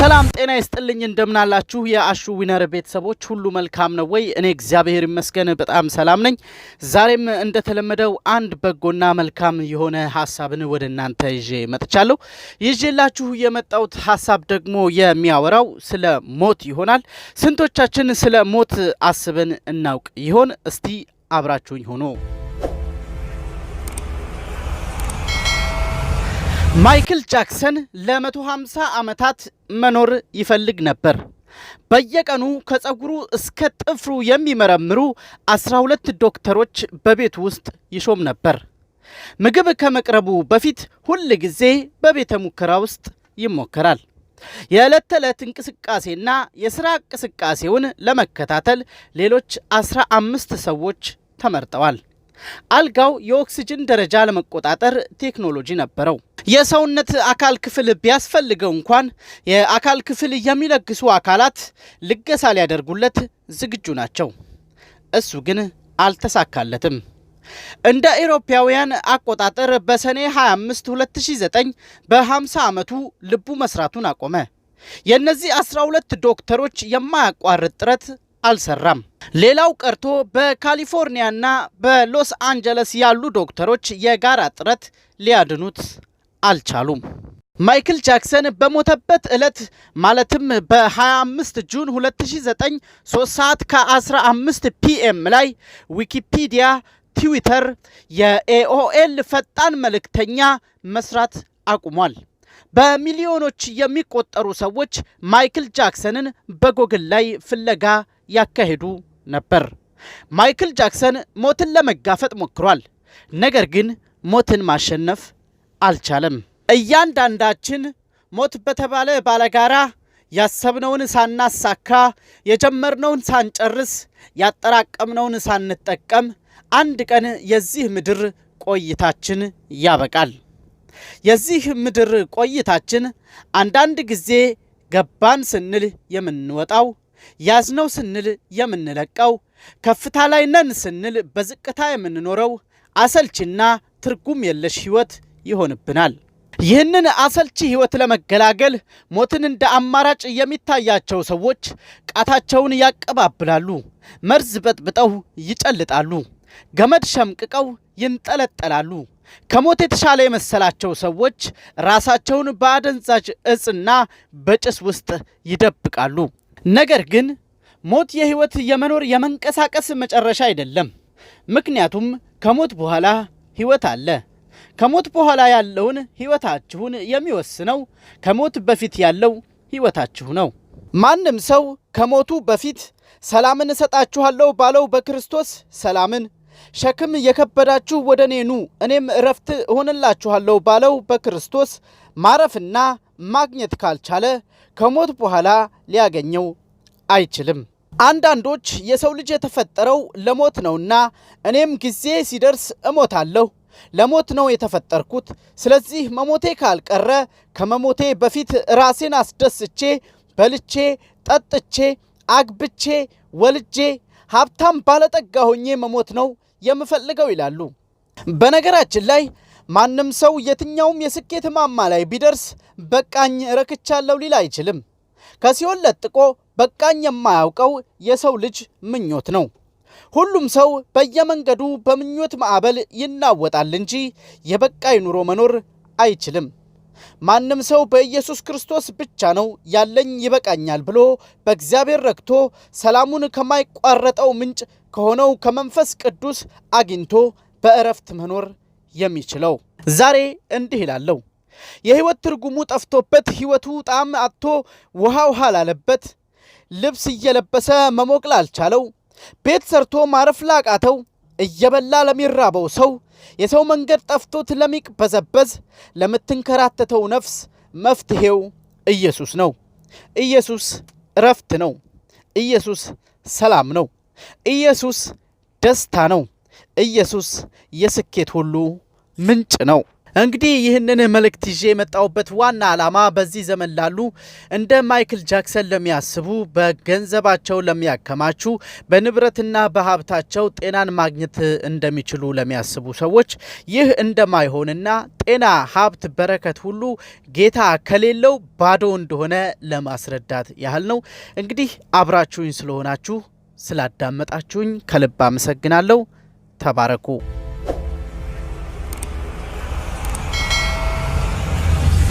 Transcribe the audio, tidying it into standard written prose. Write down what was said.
ሰላም ጤና ይስጥልኝ እንደምናላችሁ የአሹ ዊነር ቤተሰቦች ሁሉ መልካም ነው ወይ? እኔ እግዚአብሔር ይመስገን በጣም ሰላም ነኝ። ዛሬም እንደተለመደው አንድ በጎና መልካም የሆነ ሐሳብን ወደ እናንተ ይዤ መጥቻለሁ። ይዤላችሁ የመጣሁት ሐሳብ ደግሞ የሚያወራው ስለ ሞት ይሆናል። ስንቶቻችን ስለ ሞት አስበን እናውቅ ይሆን? እስቲ አብራችሁኝ ሆኖ ማይክል ጃክሰን ለ150 ዓመታት መኖር ይፈልግ ነበር። በየቀኑ ከጸጉሩ እስከ ጥፍሩ የሚመረምሩ 12 ዶክተሮች በቤት ውስጥ ይሾም ነበር። ምግብ ከመቅረቡ በፊት ሁል ጊዜ በቤተ ሙከራ ውስጥ ይሞከራል። የዕለት ተዕለት እንቅስቃሴና የሥራ እንቅስቃሴውን ለመከታተል ሌሎች 15 ሰዎች ተመርጠዋል። አልጋው የኦክሲጅን ደረጃ ለመቆጣጠር ቴክኖሎጂ ነበረው። የሰውነት አካል ክፍል ቢያስፈልገው እንኳን የአካል ክፍል የሚለግሱ አካላት ልገሳ ሊያደርጉለት ዝግጁ ናቸው። እሱ ግን አልተሳካለትም። እንደ አውሮፓውያን አቆጣጠር በሰኔ 25 2009 በ50 ዓመቱ ልቡ መስራቱን አቆመ። የእነዚህ 12 ዶክተሮች የማያቋርጥ ጥረት አልሰራም። ሌላው ቀርቶ በካሊፎርኒያና በሎስ አንጀለስ ያሉ ዶክተሮች የጋራ ጥረት ሊያድኑት አልቻሉም። ማይክል ጃክሰን በሞተበት ዕለት ማለትም በ25 ጁን 2009 3 ሰዓት ከ15 ፒኤም ላይ ዊኪፒዲያ፣ ትዊተር፣ የኤኦኤል ፈጣን መልእክተኛ መስራት አቁሟል። በሚሊዮኖች የሚቆጠሩ ሰዎች ማይክል ጃክሰንን በጎግል ላይ ፍለጋ ያካሄዱ ነበር። ማይክል ጃክሰን ሞትን ለመጋፈጥ ሞክሯል። ነገር ግን ሞትን ማሸነፍ አልቻለም። እያንዳንዳችን ሞት በተባለ ባለጋራ ያሰብነውን ሳናሳካ፣ የጀመርነውን ሳንጨርስ፣ ያጠራቀምነውን ሳንጠቀም አንድ ቀን የዚህ ምድር ቆይታችን ያበቃል። የዚህ ምድር ቆይታችን አንዳንድ ጊዜ ገባን ስንል የምንወጣው፣ ያዝነው ስንል የምንለቀው፣ ከፍታ ላይ ነን ስንል በዝቅታ የምንኖረው አሰልችና ትርጉም የለሽ ህይወት ይሆንብናል። ይህንን አሰልቺ ህይወት ለመገላገል ሞትን እንደ አማራጭ የሚታያቸው ሰዎች ቃታቸውን ያቀባብላሉ፣ መርዝ በጥብጠው ይጨልጣሉ፣ ገመድ ሸምቅቀው ይንጠለጠላሉ። ከሞት የተሻለ የመሰላቸው ሰዎች ራሳቸውን በአደንዛዥ እጽና በጭስ ውስጥ ይደብቃሉ። ነገር ግን ሞት የህይወት የመኖር የመንቀሳቀስ መጨረሻ አይደለም። ምክንያቱም ከሞት በኋላ ህይወት አለ። ከሞት በኋላ ያለውን ህይወታችሁን የሚወስነው ከሞት በፊት ያለው ህይወታችሁ ነው። ማንም ሰው ከሞቱ በፊት ሰላምን እሰጣችኋለሁ ባለው በክርስቶስ ሰላምን፣ ሸክም የከበዳችሁ ወደ እኔ ኑ እኔም እረፍት እሆንላችኋለሁ ባለው በክርስቶስ ማረፍና ማግኘት ካልቻለ ከሞት በኋላ ሊያገኘው አይችልም። አንዳንዶች የሰው ልጅ የተፈጠረው ለሞት ነውና እኔም ጊዜ ሲደርስ እሞታለሁ፣ ለሞት ነው የተፈጠርኩት፣ ስለዚህ መሞቴ ካልቀረ ከመሞቴ በፊት ራሴን አስደስቼ በልቼ ጠጥቼ አግብቼ ወልጄ ሀብታም ባለጠጋ ሆኜ መሞት ነው የምፈልገው ይላሉ። በነገራችን ላይ ማንም ሰው የትኛውም የስኬት ማማ ላይ ቢደርስ በቃኝ ረክቻለሁ ሊል አይችልም። ከሲኦል ለጥቆ በቃኝ የማያውቀው የሰው ልጅ ምኞት ነው። ሁሉም ሰው በየመንገዱ በምኞት ማዕበል ይናወጣል እንጂ የበቃይ ኑሮ መኖር አይችልም። ማንም ሰው በኢየሱስ ክርስቶስ ብቻ ነው ያለኝ ይበቃኛል ብሎ በእግዚአብሔር ረክቶ ሰላሙን ከማይቋረጠው ምንጭ ከሆነው ከመንፈስ ቅዱስ አግኝቶ በእረፍት መኖር የሚችለው። ዛሬ እንዲህ ይላለው፣ የህይወት ትርጉሙ ጠፍቶበት ህይወቱ ጣዕም አጥቶ ውሃ ላለበት፣ ልብስ እየለበሰ መሞቅ ላልቻለው፣ ቤት ሰርቶ ማረፍ ላቃተው፣ እየበላ ለሚራበው ሰው፣ የሰው መንገድ ጠፍቶት ለሚቅበዘበዝ ለምትንከራተተው ነፍስ መፍትሄው ኢየሱስ ነው። ኢየሱስ እረፍት ነው። ኢየሱስ ሰላም ነው። ኢየሱስ ደስታ ነው። ኢየሱስ የስኬት ሁሉ ምንጭ ነው። እንግዲህ ይህንን መልእክት ይዤ የመጣሁበት ዋና ዓላማ በዚህ ዘመን ላሉ እንደ ማይክል ጃክሰን ለሚያስቡ፣ በገንዘባቸው ለሚያከማቹ፣ በንብረትና በሀብታቸው ጤናን ማግኘት እንደሚችሉ ለሚያስቡ ሰዎች ይህ እንደማይሆንና ጤና፣ ሀብት፣ በረከት ሁሉ ጌታ ከሌለው ባዶ እንደሆነ ለማስረዳት ያህል ነው። እንግዲህ አብራችሁኝ ስለሆናችሁ ስላዳመጣችሁኝ ከልብ አመሰግናለሁ። ተባረኩ።